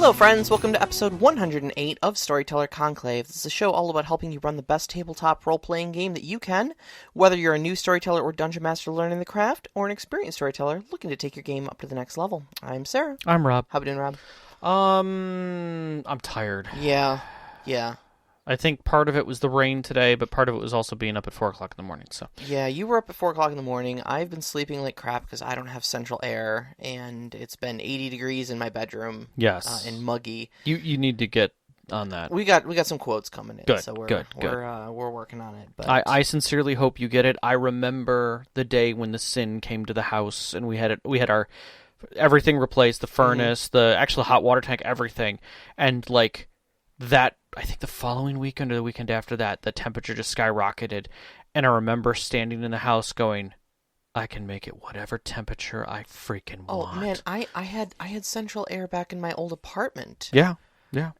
Hello friends, welcome to episode 108 of Storyteller Conclave. This is a show all about helping you run the best tabletop role-playing game that you can, whether you're a new storyteller or dungeon master learning the craft, or an experienced storyteller looking to take your game up to the next level. I'm Sarah. I'm Rob. How we doing, Rob? I'm tired. Yeah. I think part of it was the rain today, but part of it was also being up at 4 o'clock in the morning, so. Yeah, you were up at 4 o'clock in the morning. I've been sleeping like crap because I don't have central air, and it's been 80 degrees in my bedroom. Yes. And muggy. You need to get on that. We got some quotes coming in, good, so good. We're working on it. But I sincerely hope you get it. I remember the day when the sin came to the house, and we had our everything replaced, the furnace, the actual hot water tank, everything, and like that. I think the following weekend or the weekend after that, the temperature just skyrocketed, and I remember standing in the house going, I can make it whatever temperature I freaking want. Oh man, I had central air back in my old apartment. Yeah.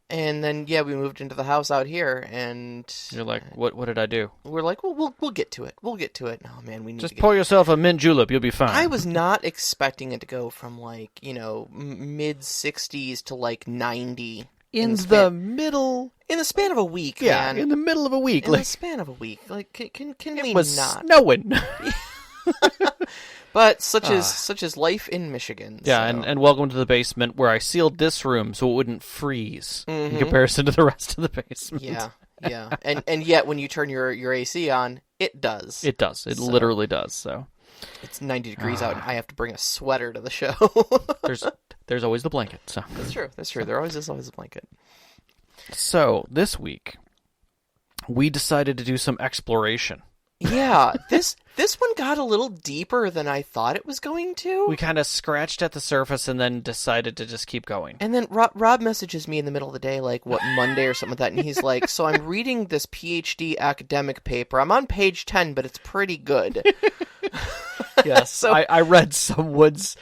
And then we moved into the house out here, and You're like, what did I do? we're like, well, we'll get to it. We'll get to it. Oh man, we need Just to pour yourself a mint julep, you'll be fine. I was not expecting it to go from like mid 60s to like 90 in the middle. in the span of a week. Yeah, man. in the middle of a week. In Like, the span of a week. Like, can we it was not? snowing. But such is life in Michigan. Yeah, so. and welcome to the basement where I sealed this room so it wouldn't freeze in comparison to the rest of the basement. Yeah. And yet when you turn your AC on, it does. It does. It literally does. So It's 90 degrees out, and I have to bring a sweater to the show. there's always the blanket. So That's true. There always is a blanket. So this week we decided to do some exploration. Yeah, this one got a little deeper than I thought it was going to. We kind of scratched at the surface and then decided to just keep going. And then Rob messages me in the middle of the day, like, Monday or something like that, and he's like, so I'm reading this PhD academic paper. I'm on page 10, but it's pretty good. Yes, So- I read someone's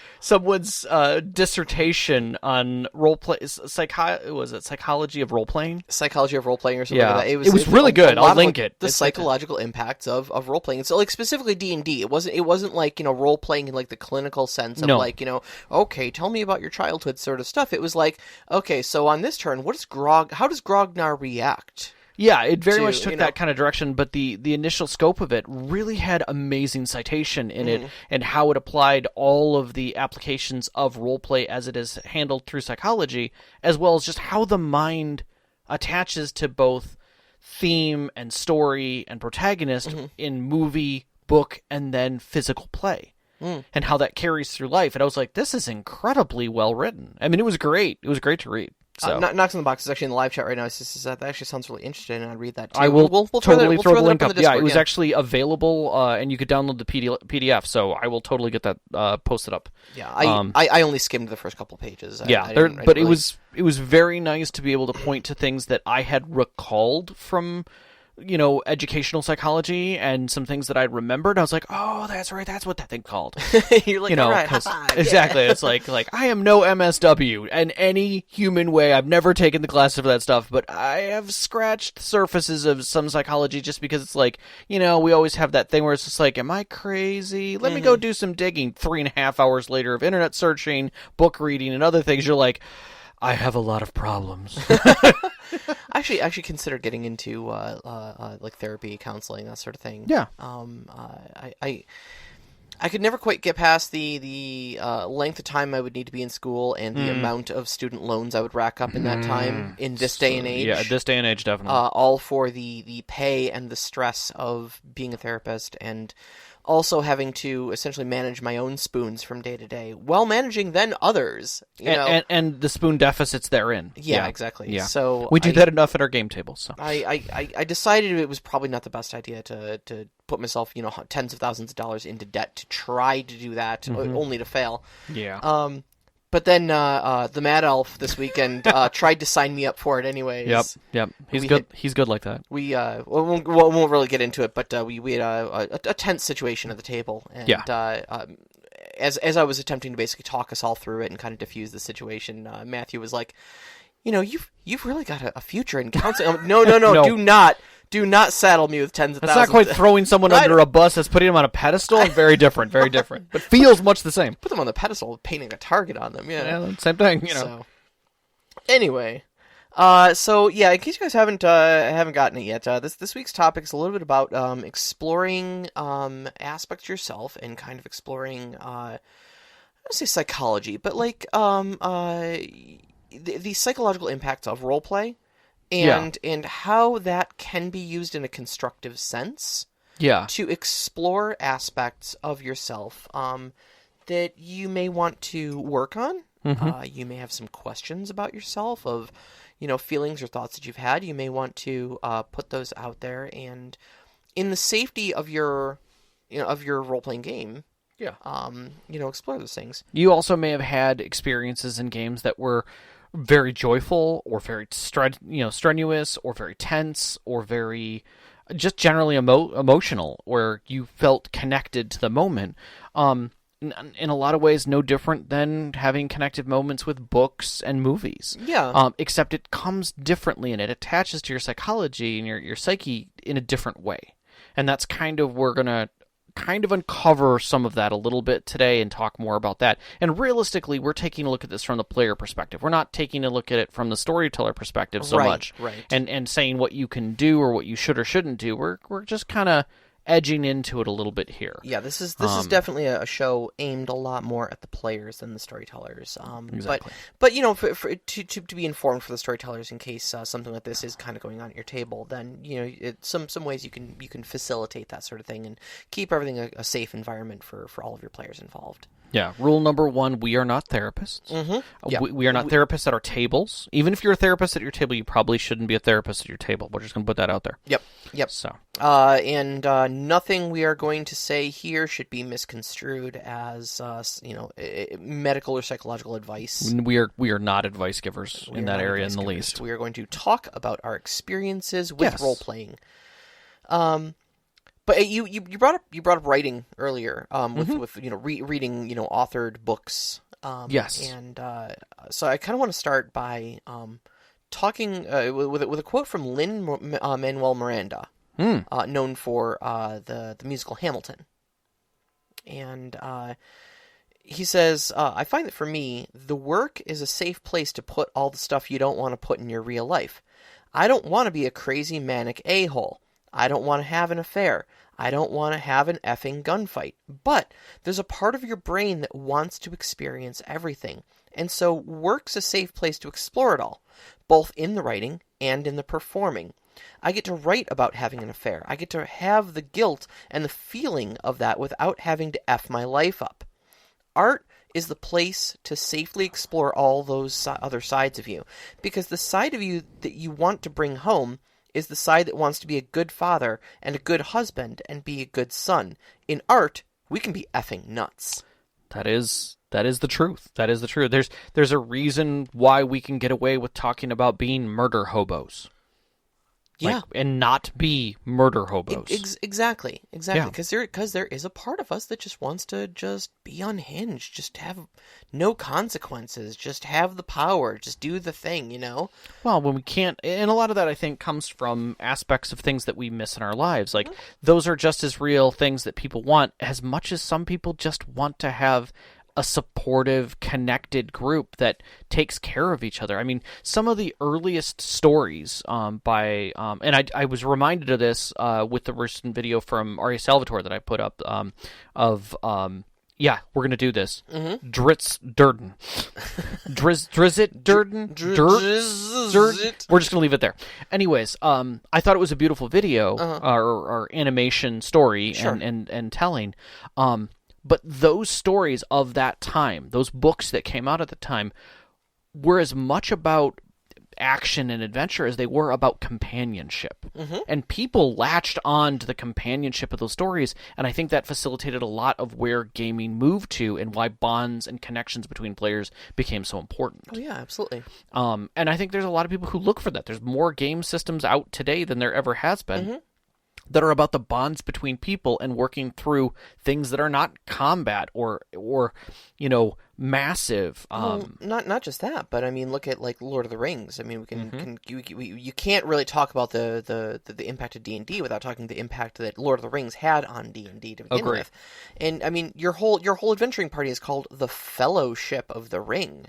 dissertation on roleplay. Psychology of role-playing? Psychology of role-playing or something Yeah. like that. It was really good. I'll link it. The It's psychological impacts of role-playing. So, like, specifically D&D. It wasn't like, role-playing in, like, the clinical sense of, No. like, okay, tell me about your childhood sort of stuff. It was like, okay, so on this turn, how does Grognar react? Yeah, it very to, much took that kind of direction, but the initial scope of it really had amazing citation in it and how it applied all of the applications of roleplay as it is handled through psychology, as well as just how the mind attaches to both theme and story and protagonist in movie, book, and then physical play. And how that carries through life. And I was like, this is incredibly well written. I mean, it was great. It was great to read. So. Knocks on the Box is actually in the live chat right now. It says that actually sounds really interesting, and I'd read that too. I will we'll totally throw the link up. Yeah, It was actually available, and you could download the PDF, so I will totally get that posted up. Yeah, I only skimmed the first couple pages. But it was very nice to be able to point to things that I had recalled from educational psychology and some things that I remembered. I was like, oh, that's right, that's what that thing called. You're like, all right, exactly. It's like I am no MSW in any human way. I've never taken the class for that stuff, but I have scratched the surfaces of some psychology just because it's like, we always have that thing where it's just like, am I crazy? Let me go do some digging. 3.5 hours later of internet searching, book reading, and other things, you're like, I have a lot of problems. I actually considered getting into like therapy, counseling, that sort of thing. Yeah. I could never quite get past the length of time I would need to be in school and the amount of student loans I would rack up in that time in this day and age. Yeah, this day and age, definitely. All for the pay and the stress of being a therapist, and also having to essentially manage my own spoons from day to day while managing then others, and the spoon deficits therein. Yeah, exactly. Yeah. So we do that enough at our game table. So I decided it was probably not the best idea to put myself, tens of thousands of dollars into debt to try to do that, only to fail. Yeah. But then the Mad Elf this weekend tried to sign me up for it anyways. Yep. He's good. He's good like that. We won't really get into it, but we had a tense situation at the table, and as I was attempting to basically talk us all through it and kind of diffuse the situation, Matthew was like, you've really got a future in counseling. No, No. Do not saddle me with tens of That's thousands. not quite throwing someone under a bus. That's putting them on a pedestal. Very different. Very different. But feels much the same. Put them on the pedestal, painting a target on them. Yeah, Same thing. So, Anyway, so yeah, in case you guys haven't gotten it yet, this week's topic is a little bit about exploring aspects of yourself and kind of exploring I don't say psychology, but like the psychological impacts of roleplay and how that can be used in a constructive sense. Yeah. To explore aspects of yourself that you may want to work on. You may have some questions about yourself of, feelings or thoughts that you've had. You may want to put those out there, and in the safety of your, of your role-playing game, explore those things. You also may have had experiences in games that were very joyful or very strenuous or very tense or very just generally emotional, where you felt connected to the moment. In a lot of ways, no different than having connected moments with books and movies. Yeah. Except it comes differently, and it attaches to your psychology and your psyche in a different way. And that's we're going to kind of uncover some of that a little bit today and talk more about that. And realistically, we're taking a look at this from the player perspective. We're not taking a look at it from the storyteller perspective so much. Right. And saying what you can do or what you should or shouldn't do. We're just kind of edging into it a little bit here. Yeah, this is definitely a show aimed a lot more at the players than the storytellers. Exactly. But to be informed for the storytellers in case something like this is kind of going on at your table, then some ways you can facilitate that sort of thing and keep everything a safe environment for all of your players involved. Yeah. Rule number 1, we are not therapists. Yeah. We are not therapists at our tables. Even if you're a therapist at your table, you probably shouldn't be a therapist at your table. We're just going to put that out there. Yep. So. And nothing we are going to say here should be misconstrued as, medical or psychological advice. We are not advice givers in that area in the least. We are going to talk about our experiences with role-playing. But you brought up writing earlier with reading authored books. Yes. And so I kind of want to start by talking with a quote from Lin-Manuel Miranda, known for the musical Hamilton. And he says, I find that for me, the work is a safe place to put all the stuff you don't want to put in your real life. I don't want to be a crazy manic a-hole. I don't want to have an affair. I don't want to have an effing gunfight. But there's a part of your brain that wants to experience everything. And so work's a safe place to explore it all, both in the writing and in the performing. I get to write about having an affair. I get to have the guilt and the feeling of that without having to F my life up. Art is the place to safely explore all those other sides of you, because the side of you that you want to bring home is the side that wants to be a good father and a good husband and be a good son. In art, we can be effing nuts. That is the truth. That is the truth. There's a reason why we can get away with talking about being murder hobos. Yeah. And not be murder hobos. Exactly. Yeah. Because there is a part of us that just wants to just be unhinged, just have no consequences, just have the power, just do the thing, Well, when we can't, and a lot of that I think comes from aspects of things that we miss in our lives. Like those are just as real things that people want as much as some people just want to have a supportive, connected group that takes care of each other. I mean, some of the earliest stories and I was reminded of this with the recent video from Ari Salvatore that I put up we're going to do this. Dritz Durden. Drizzt Durden? We're just going to leave it there. Anyways, I thought it was a beautiful video or animation story and telling. But those stories of that time, those books that came out at the time, were as much about action and adventure as they were about companionship. And people latched on to the companionship of those stories, and I think that facilitated a lot of where gaming moved to and why bonds and connections between players became so important. Oh, yeah, absolutely. And I think there's a lot of people who look for that. There's more game systems out today than there ever has been. That are about the bonds between people and working through things that are not combat or massive. Not just that, but I mean, look at like Lord of the Rings. I mean, you can't really talk about the impact of D&D without talking the impact that Lord of the Rings had on D&D to begin with. And I mean, your whole adventuring party is called the Fellowship of the Ring.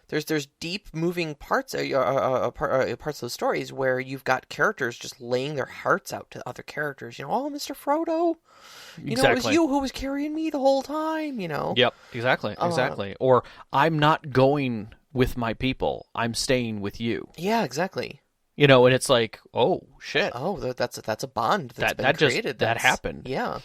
there's deep moving parts parts of those stories where you've got characters just laying their hearts out to other characters. Oh, Mr. Frodo, it was you who was carrying me the whole time. Yep, exactly. Or I'm not going with my people. I'm staying with you. Yeah, exactly. And it's like, oh shit. Oh, that's a bond that's been created. That happened. Yeah.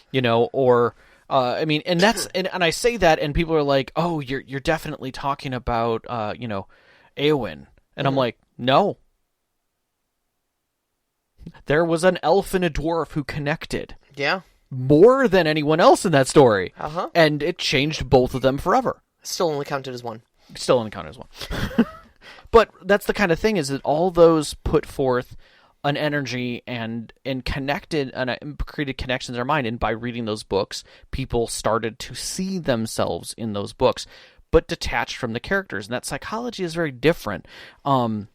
Or and that's and I say that, and people are like, oh, you're definitely talking about Eowyn, and I'm like, no. There was an elf and a dwarf who connected. Yeah. More than anyone else in that story. Uh-huh. And it changed both of them forever. Still only counted as one. But that's the kind of thing, is that all those put forth an energy and connected and created connections in our mind. And by reading those books, people started to see themselves in those books, but detached from the characters. And that psychology is very different. In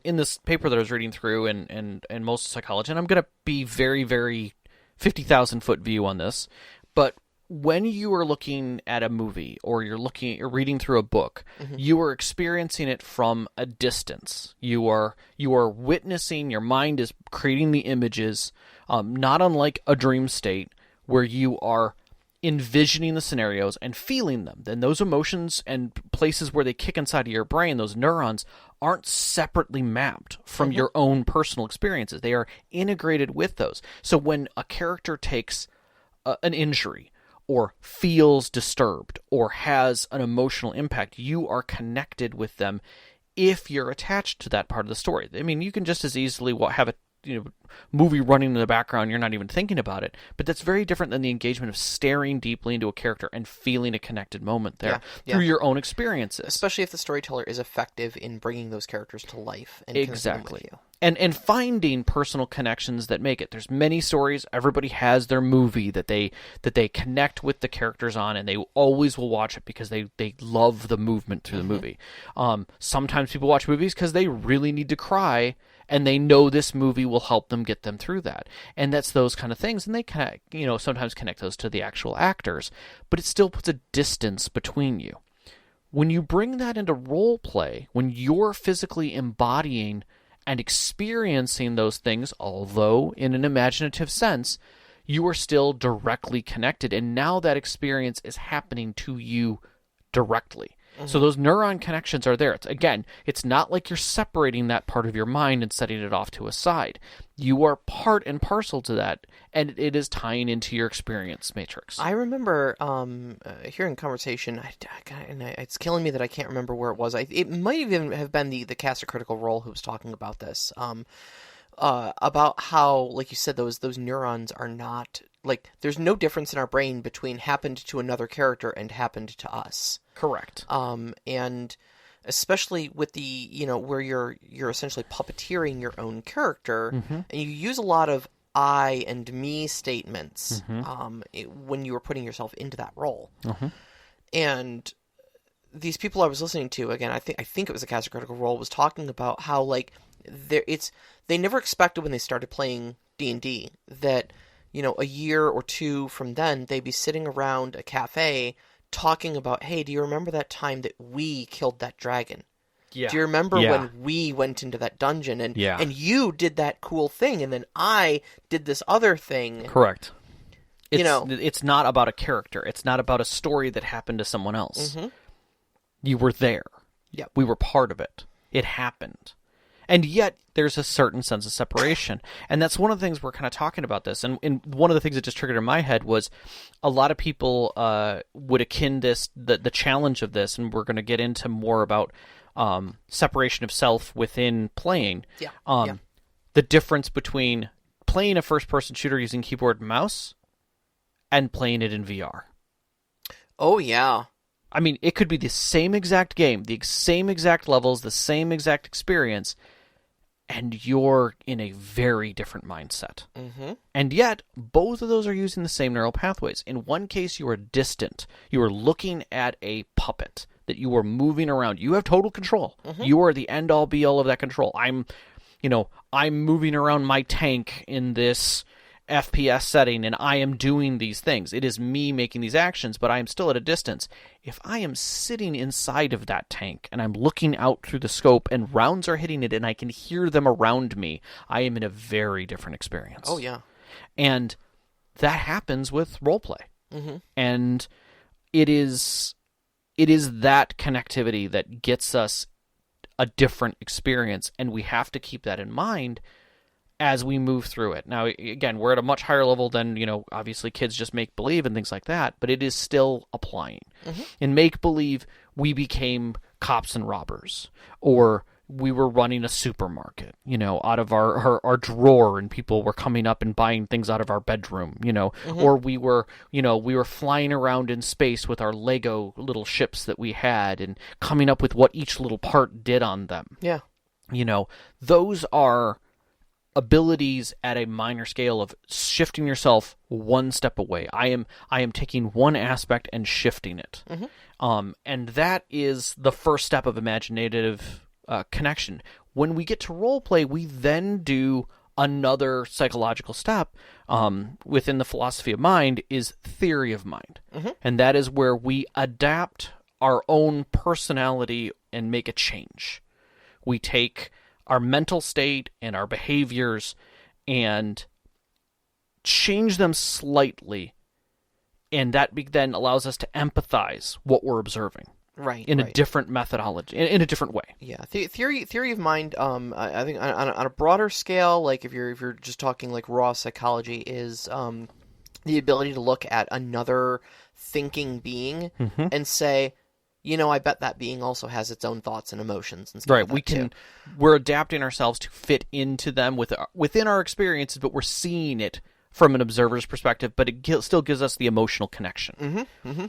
this paper that I was reading through and most psychology, and I'm going to be very, very 50,000 foot view on this, but when you are looking at a movie or you're reading through a book, you are experiencing it from a distance. You are witnessing, your mind is creating the images, not unlike a dream state where you are envisioning the scenarios and feeling them. Then those emotions and places where they kick inside of your brain, those neurons, aren't separately mapped from your own personal experiences. They are integrated with those. So when a character takes an injury, or feels disturbed, or has an emotional impact, you are connected with them if you're attached to that part of the story. I mean, you can just as easily have a movie running in the background, you're not even thinking about it, but that's very different than the engagement of staring deeply into a character and feeling a connected moment there through your own experiences. Especially if the storyteller is effective in bringing those characters to life and exactly. With you. And finding personal connections that make it. There's many stories. Everybody has their movie that they connect with the characters on, and they always will watch it because they love the movement through the movie. Sometimes people watch movies because they really need to cry, and they know this movie will help them get them through that. And that's those kind of things. And they sometimes connect those to the actual actors, but it still puts a distance between you. When you bring that into role play, when you're physically embodying and experiencing those things, although in an imaginative sense, you are still directly connected. And now that experience is happening to you directly. So those neuron connections are there. It's not like you're separating that part of your mind and setting it off to a side. You are part and parcel to that, and it is tying into your experience matrix. I remember hearing conversation, and it's killing me that I can't remember where it was. It might even have been the cast of Critical Role who was talking about this, about how, like you said, those neurons are not... Like, there's no difference in our brain between happened to another character and happened to us. Correct. And especially with the, where you're essentially puppeteering your own character, and you use a lot of I and me statements when you were putting yourself into that role. And these people I was listening to, again, I think it was a cast of Critical Role, was talking about how, like, they never expected when they started playing D&D that... a year or two from then, they'd be sitting around a cafe talking about, hey, do you remember that time that we killed that dragon? Yeah. Do you remember when we went into that dungeon and you did that cool thing and then I did this other thing? Correct. It's not about a character. It's not about a story that happened to someone else. You were there. Yep. We were part of it. It happened. And yet, there's a certain sense of separation. And that's one of the things we're kind of talking about this. And one of the things that just triggered in my head was a lot of people would akin this, the challenge of this, and we're going to get into more about separation of self within playing. The difference between playing a first-person shooter using keyboard and mouse and playing it in VR. Oh, yeah. I mean, it could be the same exact game, the same exact levels, the same exact experience, and you're in a very different mindset. And yet, both of those are using the same neural pathways. In one case, you are distant. You are looking at a puppet that you are moving around. You have total control. You are the end-all, be-all of that control. I'm moving around my tank in this FPS setting and I am doing these things. It is me making these actions, but I am still at a distance. If I am sitting inside of that tank and I'm looking out through the scope and rounds are hitting it and I can hear them around me, I am in a very different experience. Oh, yeah. And that happens with roleplay. Mm-hmm. And it is that connectivity that gets us a different experience, and we have to keep that in mind as we move through it. Now, again, we're at a much higher level than, obviously kids just make believe and things like that, but it is still applying. Mm-hmm. In make believe, we became cops and robbers, or we were running a supermarket, out of our drawer, and people were coming up and buying things out of our bedroom, mm-hmm. or we were flying around in space with our Lego little ships that we had and coming up with what each little part did on them. Yeah. Those are abilities at a minor scale of shifting yourself one step away. I am taking one aspect and shifting it. Mm-hmm. And that is the first step of imaginative connection. When we get to role play, we then do another psychological step within the philosophy of mind is theory of mind. Mm-hmm. And that is where we adapt our own personality and make a change. We take our mental state and our behaviors and change them slightly, and that then allows us to empathize what we're observing. Right, in a different methodology, in a different way. Yeah, theory of mind. I think on a broader scale, like if you're just talking like raw psychology, is the ability to look at another thinking being mm-hmm. and say, I bet that being also has its own thoughts and emotions and stuff. Right, like we're adapting ourselves to fit into them within our experiences, but we're seeing it from an observer's perspective. But it still gives us the emotional connection. Mm-hmm. Mm-hmm.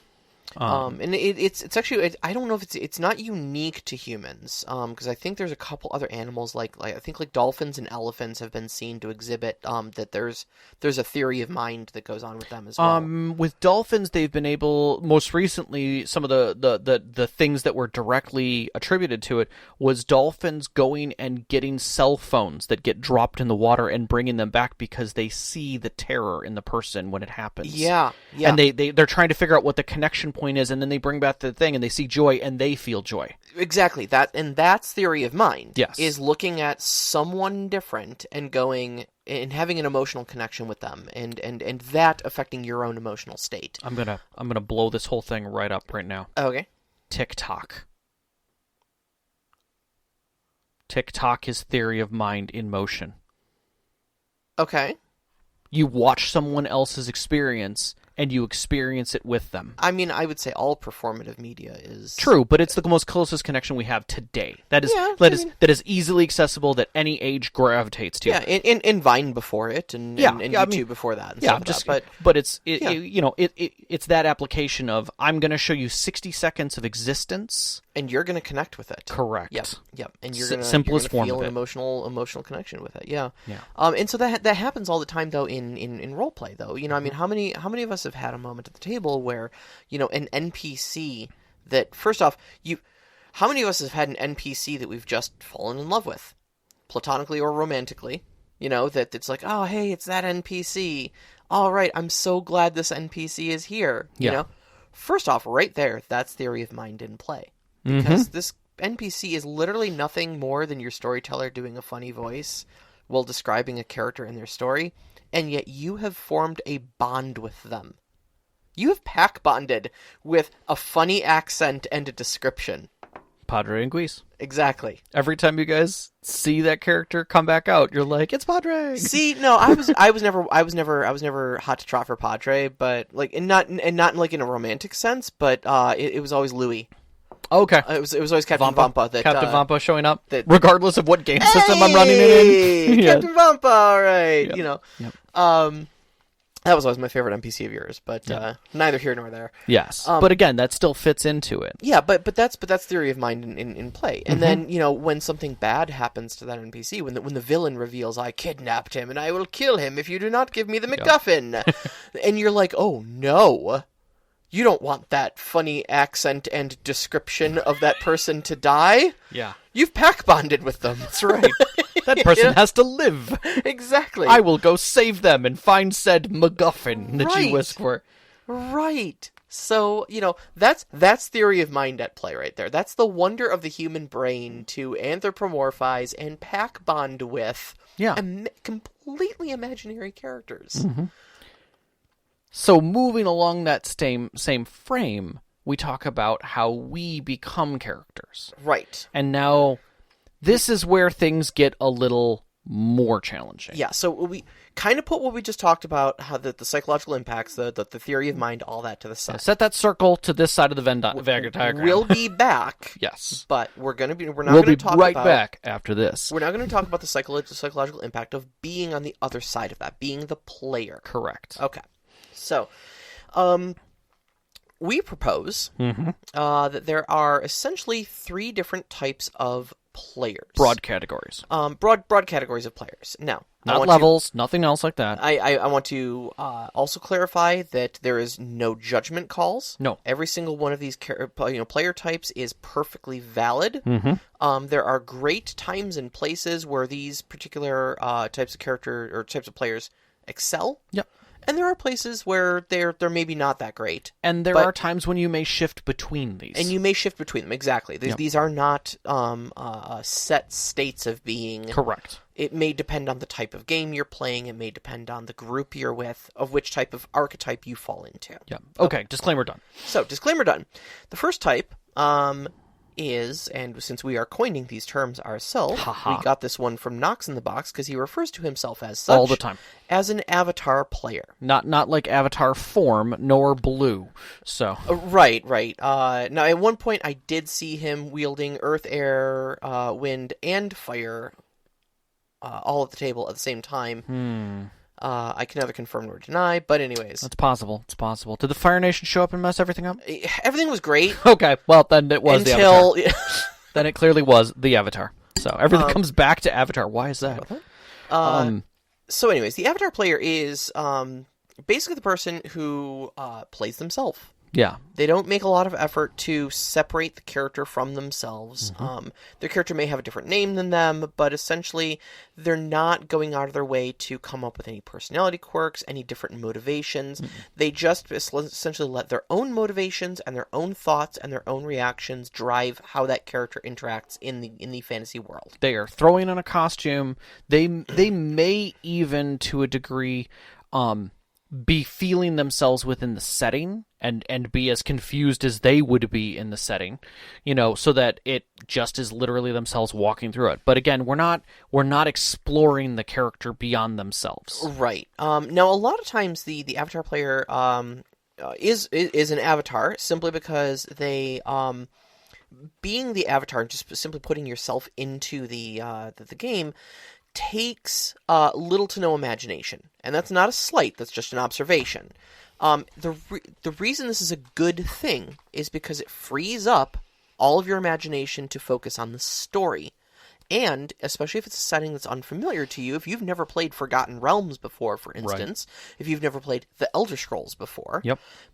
And it's actually, I don't know if it's not unique to humans, because I think there's a couple other animals like I think like dolphins and elephants have been seen to exhibit that there's a theory of mind that goes on with them as well. With dolphins, they've been able, most recently, some of the things that were directly attributed to it was dolphins going and getting cell phones that get dropped in the water and bringing them back because they see the terror in the person when it happens. Yeah. And they're trying to figure out what the connection point is, and then they bring back the thing and they see joy and they feel joy. Exactly. That's theory of mind. Yes. Is looking at someone different and going and having an emotional connection with them and that affecting your own emotional state. I'm gonna blow this whole thing right up right now. Okay. TikTok. TikTok is theory of mind in motion. Okay. You watch someone else's experience and you experience it with them. I mean, I would say all performative media is true, but it's the most closest connection we have today. That is easily accessible, that any age gravitates to. Yeah, and Vine before it, and YouTube before that. And but it's it's that application of I'm going to show you 60 seconds of existence, and you're going to connect with it. Correct. Yep. And you're going to feel an emotional connection with it. Yeah. And so that happens all the time though in role play though. I mean, how many of us have had a moment at the table where, an NPC that, first off, how many of us have had an NPC that we've just fallen in love with, platonically or romantically, that it's like, oh, hey, it's that NPC. All right, I'm so glad this NPC is here. First off, right there, that's theory of mind in play. Because this NPC is literally nothing more than your storyteller doing a funny voice while describing a character in their story, and yet you have formed a bond with them. You have pack bonded with a funny accent and a description. Padre and Guise. Exactly. Every time you guys see that character come back out, you're like, it's Padre. See, no, I was never hot to trot for Padre, but like, and not like in a romantic sense, but it was always Louis. Okay. It was always Captain Vampa. Captain Vampa showing up, regardless of what game system I'm running it in. Captain Vampa, all right. Yep. That was always my favorite NPC of yours, but neither here nor there. Yes, but again, that still fits into it. Yeah, but that's theory of mind in play. And then when something bad happens to that NPC, when the villain reveals, I kidnapped him and I will kill him if you do not give me the MacGuffin, and you're like, oh no. You don't want that funny accent and description of that person to die. Yeah. You've pack bonded with them. That's right. That person has to live. Exactly. I will go save them and find said MacGuffin that you whisk for. Right. So, that's theory of mind at play right there. That's the wonder of the human brain to anthropomorphize and pack bond with completely imaginary characters. Mm-hmm. So moving along that same frame, we talk about how we become characters. Right. And now this is where things get a little more challenging. Yeah, so we kind of put what we just talked about, how the psychological impacts, the theory of mind, all that to the side. Set that circle to this side of the Venn diagram. We'll be back. Yes. But we're not going to talk right back after this. We're not going to talk about the psychological impact of being on the other side of that, being the player. Correct. Okay. So, we propose that there are essentially 3 different types of players. Broad categories. Broad categories of players. Now, not levels, nothing else like that. I want to also clarify that there is no judgment calls. No. Every single one of these player types is perfectly valid. Mm-hmm. There are great times and places where these particular types of character or types of players excel. Yep. And there are places where they're maybe not that great. And there are times when you may shift between these. And you may shift between them, exactly. These are not set states of being. Correct. It may depend on the type of game you're playing. It may depend on the group you're with, of which type of archetype you fall into. Yeah. Okay, disclaimer done. So, disclaimer done. The first type is, and since we are coining these terms ourselves, we got this one from Knox in the Box because he refers to himself as such. All the time. As an avatar player. Not like avatar form, nor blue. So. Right. Now, at one point, I did see him wielding earth, air, wind, and fire all at the table at the same time. I can neither confirm nor deny, but anyways. It's possible. It's possible. Did the Fire Nation show up and mess everything up? Everything was great. Okay, well, then it was the Avatar. Then it clearly was the Avatar. So everything comes back to Avatar. Why is that? So anyways, the Avatar player is basically the person who plays themselves. Yeah. They don't make a lot of effort to separate the character from themselves. Their character may have a different name than them, but essentially they're not going out of their way to come up with any personality quirks, any different motivations. They just essentially let their own motivations and their own thoughts and their own reactions drive how that character interacts in the fantasy world. They are throwing on a costume. They may even, to a degree, be feeling themselves within the setting and be as confused as they would be in the setting, so that it just is literally themselves walking through it. But again, we're not exploring the character beyond themselves. Right. Now, a lot of times the avatar player is an avatar simply because they being the avatar and just simply putting yourself into the game takes little to no imagination. And that's not a slight, that's just an observation. The reason this is a good thing is because it frees up all of your imagination to focus on the story. And, especially if it's a setting that's unfamiliar to you, if you've never played Forgotten Realms before, for instance, if you've never played The Elder Scrolls before,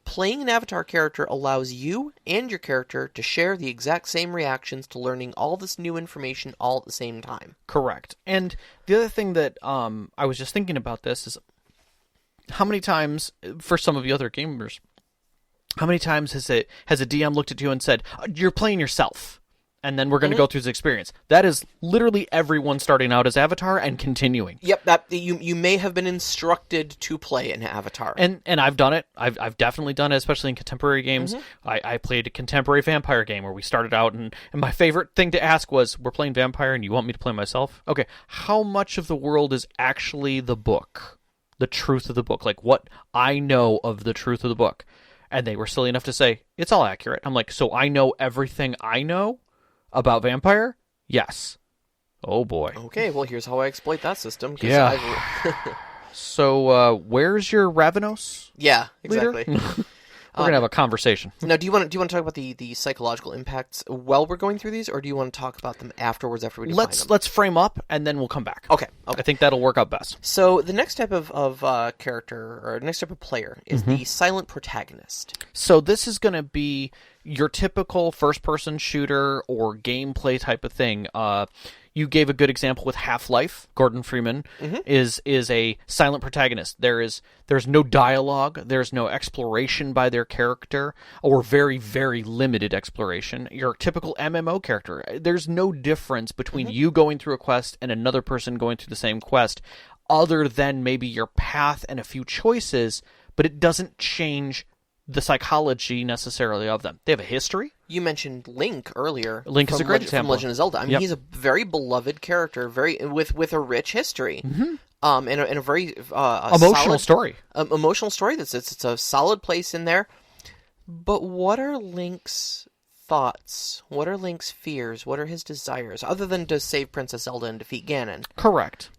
playing an avatar character allows you and your character to share the exact same reactions to learning all this new information all at the same time. Correct. And the other thing that I was just thinking about this is how many times, for some of the other gamers, how many times has a DM looked at you and said, "You're playing yourself," and then we're going to go through this experience? That is literally everyone starting out as Avatar and continuing. Yep, that you may have been instructed to play an Avatar. And I've done it. I've definitely done it, especially in contemporary games. I played a contemporary vampire game where we started out, and my favorite thing to ask was, "We're playing vampire and you want me to play myself? Okay, how much of the world is actually the book? The truth of the book, like what I know of the truth of the book?" And they were silly enough to say, "It's all accurate." I'm like, "So I know everything I know about vampire?" "Yes." Oh boy. Okay, well here's how I exploit that system. Yeah. So where's your Ravenos? Yeah, exactly. We're gonna have a conversation. Now, do you want to talk about the psychological impacts while we're going through these, or do you want to talk about them afterwards after we define them? Let's frame up and then we'll come back. Okay. I think that'll work out best. So the next type of character or next type of player is the silent protagonist. So this is going to be your typical first-person shooter or gameplay type of thing. You gave a good example with Half-Life. Gordon Freeman is a silent protagonist. There's no dialogue. There's no exploration by their character, or very, very limited exploration. Your typical MMO character. There's no difference between you going through a quest and another person going through the same quest, other than maybe your path and a few choices, but it doesn't change the psychology necessarily of them. They have a history. You mentioned Link earlier. Link is a great example. From Legend of Zelda. I mean, he's a very beloved character, with a rich history, and a very emotional story. Emotional story. It's a solid place in there. But what are Link's thoughts? What are Link's fears? What are his desires, other than to save Princess Zelda and defeat Ganon? Correct.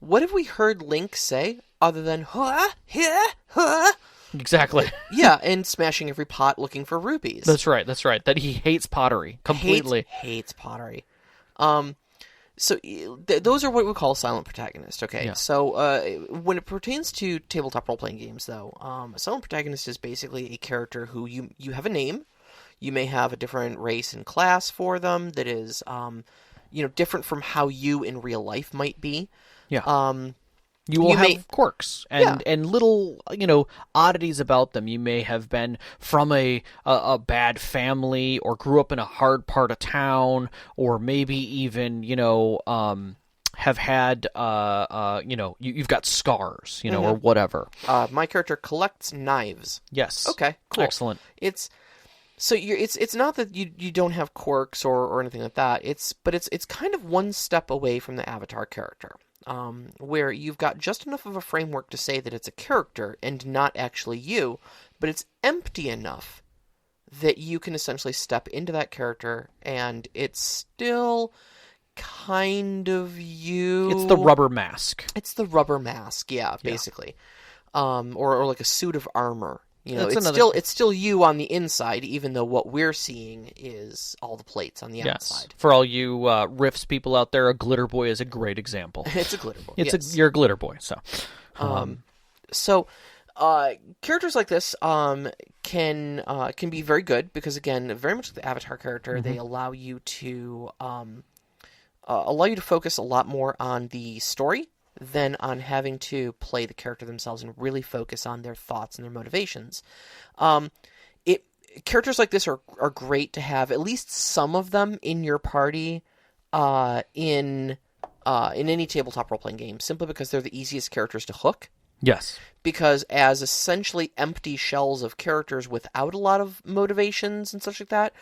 What have we heard Link say other than "huh, huh, huh"? Exactly. Yeah, and smashing every pot looking for rubies. That's right. That he hates pottery completely. Hates pottery. So those are what we call a silent protagonist. Okay. Yeah. So when it pertains to tabletop role playing games, though, a silent protagonist is basically a character who you have a name. You may have a different race and class for them that is, different from how you in real life might be. Yeah. You will have quirks and little, oddities about them. You may have been from a bad family, or grew up in a hard part of town, or maybe even, have had, you've got scars, or whatever. My character collects knives. Yes. Okay, cool. Excellent. It's not that you don't have quirks or anything like that. It's kind of one step away from the avatar character. Where you've got just enough of a framework to say that it's a character and not actually you, but it's empty enough that you can essentially step into that character and it's still kind of you. It's the rubber mask. Yeah, basically. Or like a suit of armor. It's still you on the inside, even though what we're seeing is all the plates on the outside. For all you Rifts people out there, a glitter boy is a great example. It's a glitter boy. You're a glitter boy. So, characters like this can be very good because, again, very much like the Avatar character, they allow you to focus a lot more on the story than on having to play the character themselves and really focus on their thoughts and their motivations. Characters like this are great to have at least some of them in your party in any tabletop role-playing game, simply because they're the easiest characters to hook. Yes. Because as essentially empty shells of characters without a lot of motivations and such like that,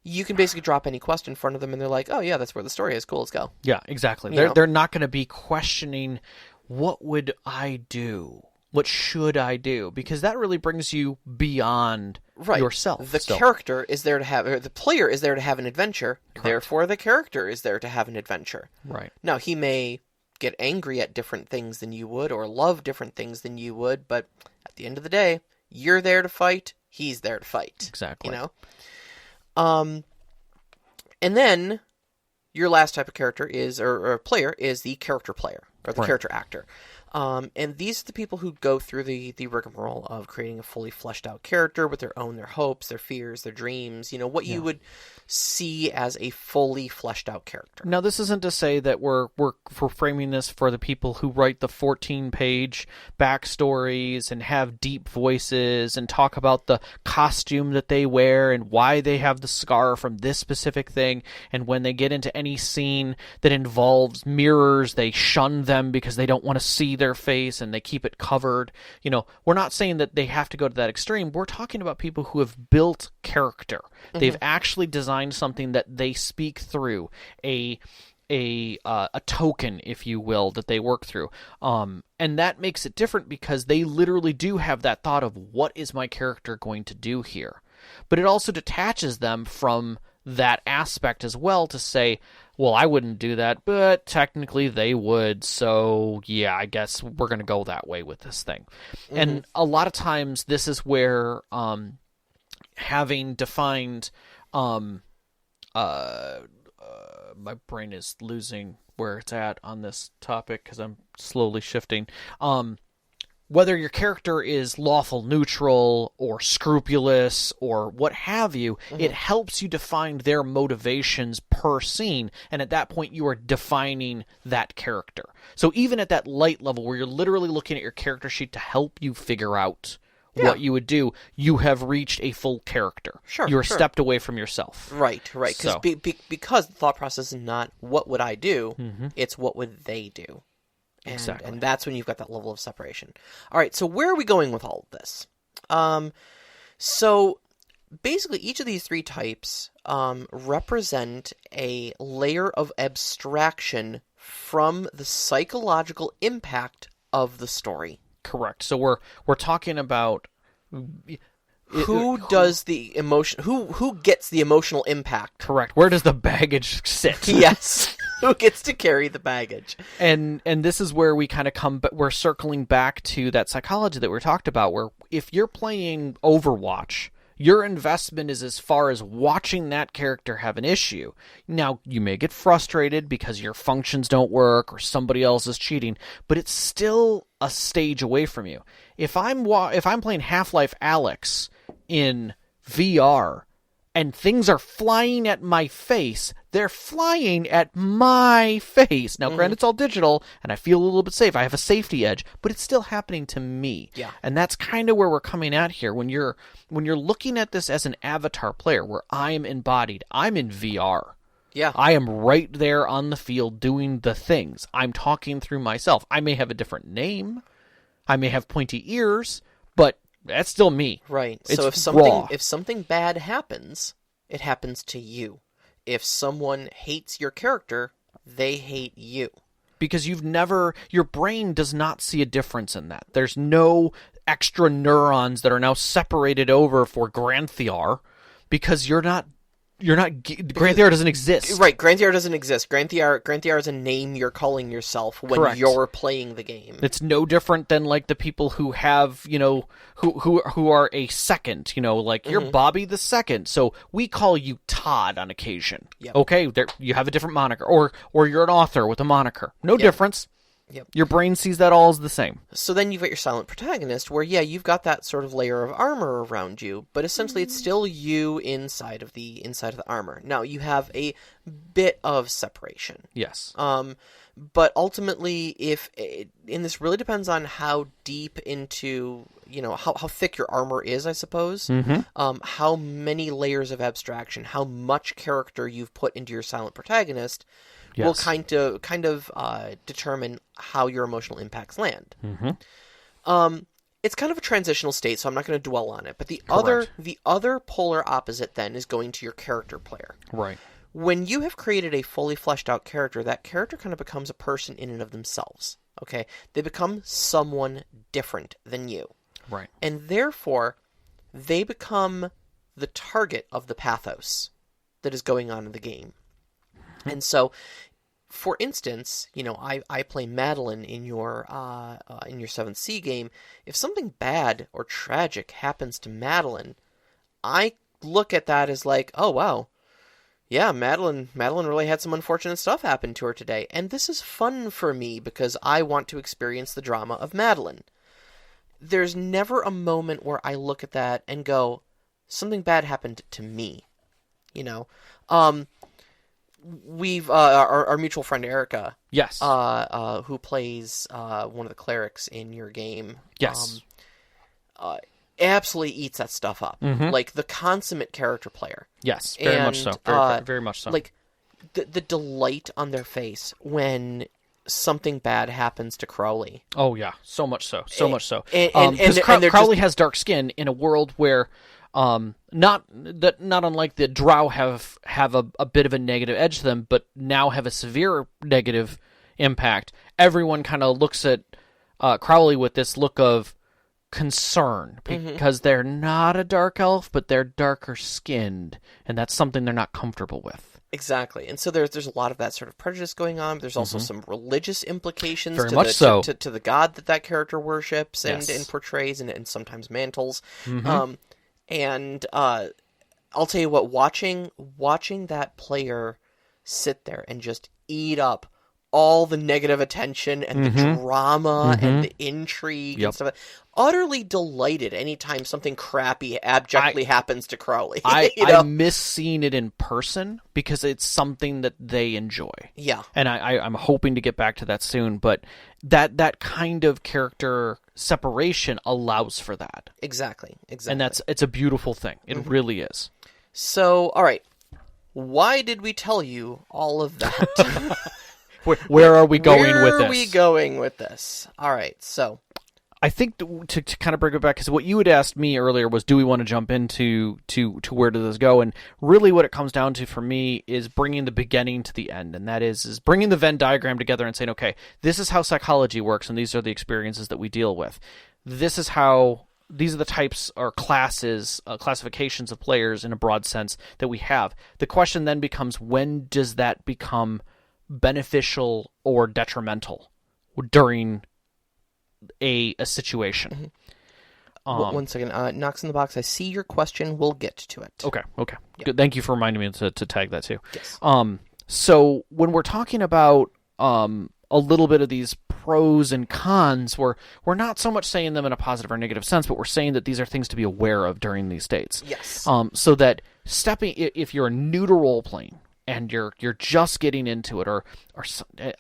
you can basically drop any quest in front of them and they're like, oh yeah, that's where the story is. Cool, let's go. Yeah, exactly. They're not going to be questioning, what would I do? What should I do? Because that really brings you beyond yourself. The character is there to have, or the player is there to have an adventure. Correct. Therefore, the character is there to have an adventure. Right. Now, he may get angry at different things than you would, or love different things than you would, but at the end of the day, you're there to fight, he's there to fight. Exactly. And then your last type of character is, or player, is the character player, or the character actor. And these are the people who go through the rigmarole of creating a fully fleshed out character with their hopes, their fears, their dreams, what you would see as a fully fleshed out character. Now, this isn't to say that we're framing this for the people who write the 14-page backstories and have deep voices and talk about the costume that they wear and why they have the scar from this specific thing, and when they get into any scene that involves mirrors, they shun them because they don't want to see their face and they keep it covered. We're not saying that they have to go to that extreme. We're talking about people who have built character. Mm-hmm. They've actually designed something that they speak through, a token, if you will, that they work through. And that makes it different because they literally do have that thought of, what is my character going to do here? But it also detaches them from that aspect as well to say, well, I wouldn't do that, but technically they would, so yeah, I guess we're going to go that way with this thing. Mm-hmm. And a lot of times this is where having defined my brain is losing where it's at on this topic because I'm slowly shifting. whether your character is lawful neutral or scrupulous or what have you, it helps you define their motivations per scene, and at that point you are defining that character. So even at that light level where you're literally looking at your character sheet to help you figure out what you would do, you have reached a full character. Sure, You're stepped away from yourself. Right. Because the thought process is not what would I do, it's what would they do. Exactly. And that's when you've got that level of separation. All right, so where are we going with all of this? So basically each of these three types represent a layer of abstraction from the psychological impact of the story. Correct. So we're talking about who does the emotion? Who gets the emotional impact? Correct. Where does the baggage sit? Yes. Who gets to carry the baggage? And this is where we kind of come, but we're circling back to that psychology that we talked about, where if you're playing Overwatch, your investment is as far as watching that character have an issue. Now, you may get frustrated because your functions don't work or somebody else is cheating, but it's still a stage away from you. If I'm playing Half-Life Alyx in VR and things are flying at my face, they're flying at my face. Now, granted, it's all digital, and I feel a little bit safe. I have a safety edge, but it's still happening to me. Yeah. And that's kind of where we're coming at here. When you're looking at this as an avatar player, where I am embodied, I'm in VR. Yeah. I am right there on the field doing the things. I'm talking through myself. I may have a different name. I may have pointy ears, but that's still me. Right. It's so raw. if something bad happens, it happens to you. If someone hates your character, they hate you. Because your brain does not see a difference in that. There's no extra neurons that are now separated over for Granthiar, because Granthiar doesn't exist. Right, Granthiar doesn't exist. Granthiar is a name you're calling yourself when Correct. you're playing the game. It's no different than like the people who have, who are a second, like you're Bobby the Second. So we call you Todd on occasion. Yep. Okay, you have a different moniker, or you're an author with a moniker. No difference. Yep. Your brain sees that all as the same. So then you've got your silent protagonist, where, you've got that sort of layer of armor around you, but essentially it's still you inside of the armor. Now, you have a bit of separation. Yes. But ultimately, and this really depends on how deep into, how thick your armor is, I suppose. How many layers of abstraction, how much character you've put into your silent protagonist, will kind of determine how your emotional impacts land. It's kind of a transitional state, so I'm not going to dwell on it. But the other polar opposite then is going to your character player. Right. When you have created a fully fleshed out character, that character kind of becomes a person in and of themselves. Okay, they become someone different than you. Right. And therefore, they become the target of the pathos that is going on in the game. And so, for instance, I play Madeline in your 7th Sea game. If something bad or tragic happens to Madeline, I look at that as like, oh wow, yeah, Madeline really had some unfortunate stuff happen to her today, and this is fun for me because I want to experience the drama of Madeline. There's never a moment where I look at that and go, something bad happened to me, We've our mutual friend Erica, yes, who plays one of the clerics in your game, yes, absolutely eats that stuff up, like the consummate character player. Yes, very much so, very much so. Like the delight on their face when something bad happens to Crowley. Oh yeah, so much so. And Crowley has dark skin in a world where. Not unlike the Drow have a bit of a negative edge to them, but now have a severe negative impact. Everyone kind of looks at Crowley with this look of concern because they're not a dark elf, but they're darker skinned, and that's something they're not comfortable with. Exactly, and so there's a lot of that sort of prejudice going on. There's also some religious implications to the god that character worships and portrays, and sometimes mantles. And I'll tell you what, watching that player sit there and just eat up all the negative attention and the drama and the intrigue and stuff. Utterly delighted anytime something crappy abjectly happens to Crowley. I miss seeing it in person because it's something that they enjoy. Yeah. And I'm hoping to get back to that soon, but that kind of character separation allows for that. Exactly. And it's a beautiful thing. It really is. So, all right. Why did we tell you all of that? Where are we going with this? Where are we going with this? All right, so I think to kind of bring it back, because what you had asked me earlier was, do we want to jump into to where does this go? And really what it comes down to for me is bringing the beginning to the end, and that is bringing the Venn diagram together and saying, okay, this is how psychology works, and these are the experiences that we deal with. These are the types or classes, classifications of players in a broad sense that we have. The question then becomes, when does that become beneficial or detrimental during a situation? One second. Knocks in the box. I see your question. We'll get to it. Okay. Yeah. Good. Thank you for reminding me to tag that too. Yes. So when we're talking about a little bit of these pros and cons, we're not so much saying them in a positive or negative sense, but we're saying that these are things to be aware of during these states. Yes. So that if you're new to role playing, and you're just getting into it, or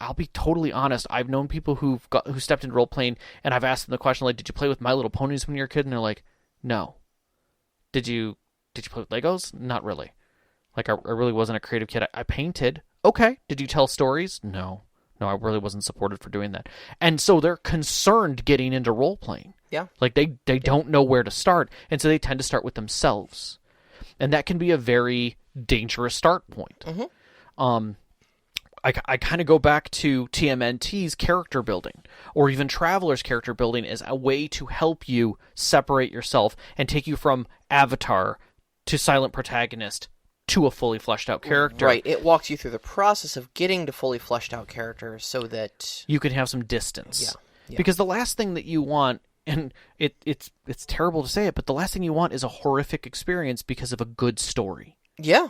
I'll be totally honest, I've known people who stepped into role playing, and I've asked them the question, like, did you play with My Little Ponies when you were a kid? And they're like, no. Did you play with Legos? Not really. Like, I really wasn't a creative kid. I painted. Okay. Did you tell stories? No, I really wasn't supported for doing that. And so they're concerned getting into role playing. Yeah. Like they don't know where to start, and so they tend to start with themselves. And that can be a very dangerous start point. I kind of go back to TMNT's character building, or even Traveler's character building, as a way to help you separate yourself and take you from avatar to silent protagonist to a fully fleshed out character. Right. It walks you through the process of getting to fully fleshed out character so that you can have some distance. Yeah. Because the last thing that you want, and it's terrible to say it, but the last thing you want is a horrific experience because of a good story. Yeah.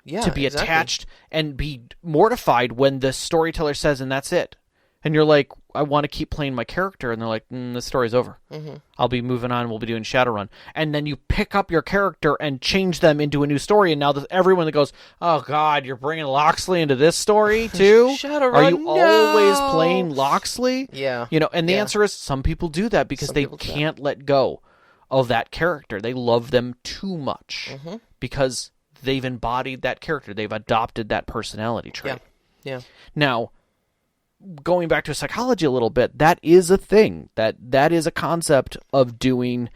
To be attached and be mortified when the storyteller says, and that's it. And you're like, I want to keep playing my character. And they're like, the story's over. I'll be moving on. We'll be doing Shadowrun. And then you pick up your character and change them into a new story. And now everyone that goes, oh, God, you're bringing Loxley into this story, too? Shadowrun, are you always playing Loxley? Yeah. And the answer is some people do that because they can't let go of that character. They love them too much because they've embodied that character. They've adopted that personality trait. Yeah. Now, going back to psychology a little bit, that is a thing. That is a concept of doing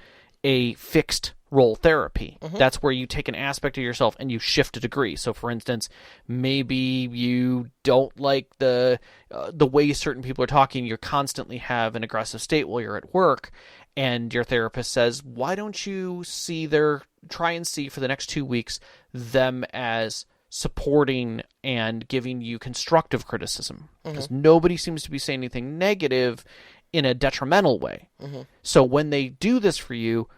a fixed role therapy. That's where you take an aspect of yourself and you shift a degree. So, for instance, maybe you don't like the way certain people are talking. You constantly have an aggressive state while you're at work, and your therapist says, why don't you try and see for the next 2 weeks them as supporting and giving you constructive criticism, because nobody seems to be saying anything negative in a detrimental way. So when they do this for you,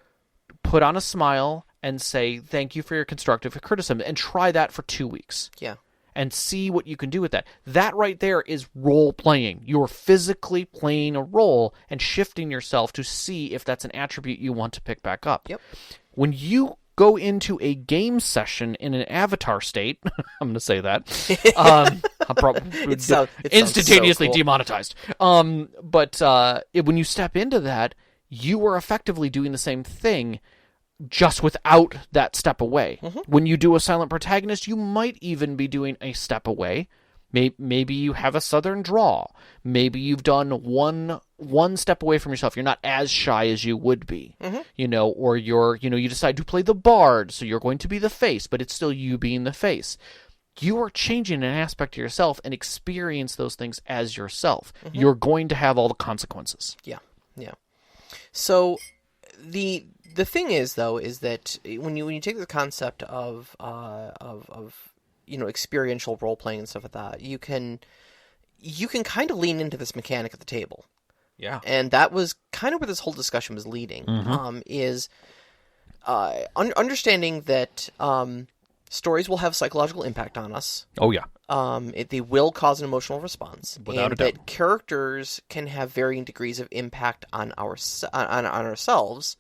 put on a smile and say, thank you for your constructive criticism, and try that for 2 weeks. Yeah. And see what you can do with that. That right there is role playing. You're physically playing a role and shifting yourself to see if that's an attribute you want to pick back up. Yep. When you go into a game session in an avatar state, I'm going to say that. It's instantaneously so cool. Demonetized. But when you step into that, you are effectively doing the same thing, just without that step away. When you do a silent protagonist, you might even be doing a step away. Maybe you have a southern drawl. Maybe you've done one step away from yourself. You're not as shy as you would be, or you decide to play the bard, so you're going to be the face, but it's still you being the face. You are changing an aspect of yourself and experience those things as yourself. You're going to have all the consequences. Yeah. So the thing is, though, is that when you take the concept of experiential role playing and stuff like that, you can kind of lean into this mechanic at the table. Yeah. And that was kind of where this whole discussion was leading, is understanding that stories will have psychological impact on us. Oh, yeah. They will cause an emotional response. Without a doubt. That characters can have varying degrees of impact on ourselves.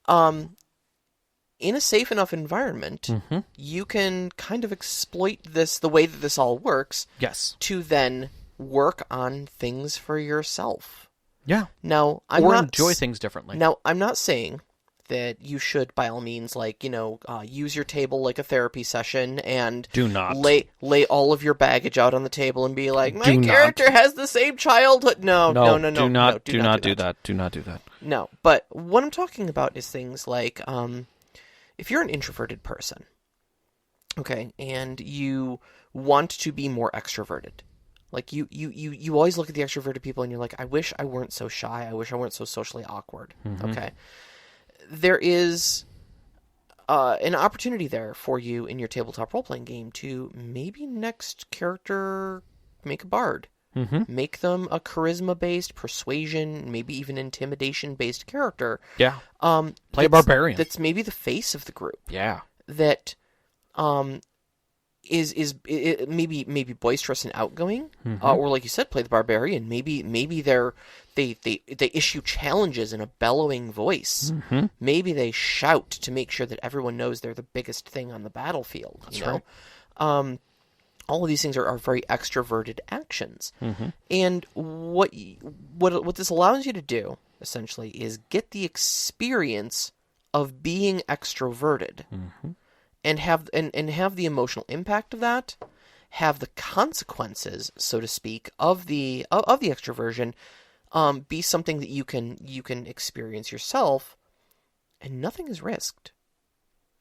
In a safe enough environment, you can kind of exploit this, the way that this all works, Yes. to then work on things for yourself. Yeah. Now, enjoy things differently. Now, I'm not saying that you should, by all means, like, use your table like a therapy session and Do not. lay all of your baggage out on the table and be like, my character has the same childhood. No. Do not do that. Do not do that. No, but what I'm talking about is things like, if you're an introverted person, okay, and you want to be more extroverted, like you always look at the extroverted people and you're like, I wish I weren't so shy. I wish I weren't so socially awkward. Okay. There is an opportunity there for you in your tabletop role-playing game to maybe next character make a bard. Make them a charisma-based, persuasion, maybe even intimidation-based character. Yeah. Play a barbarian. That's maybe the face of the group. Yeah. That is maybe boisterous and outgoing, or like you said, play the barbarian. Maybe they issue challenges in a bellowing voice. Maybe they shout to make sure that everyone knows they're the biggest thing on the battlefield. That's right. All of these things are very extroverted actions, and what this allows you to do essentially is get the experience of being extroverted. And have the emotional impact of that, have the consequences, so to speak, of the extroversion, be something that you can experience yourself, and nothing is risked,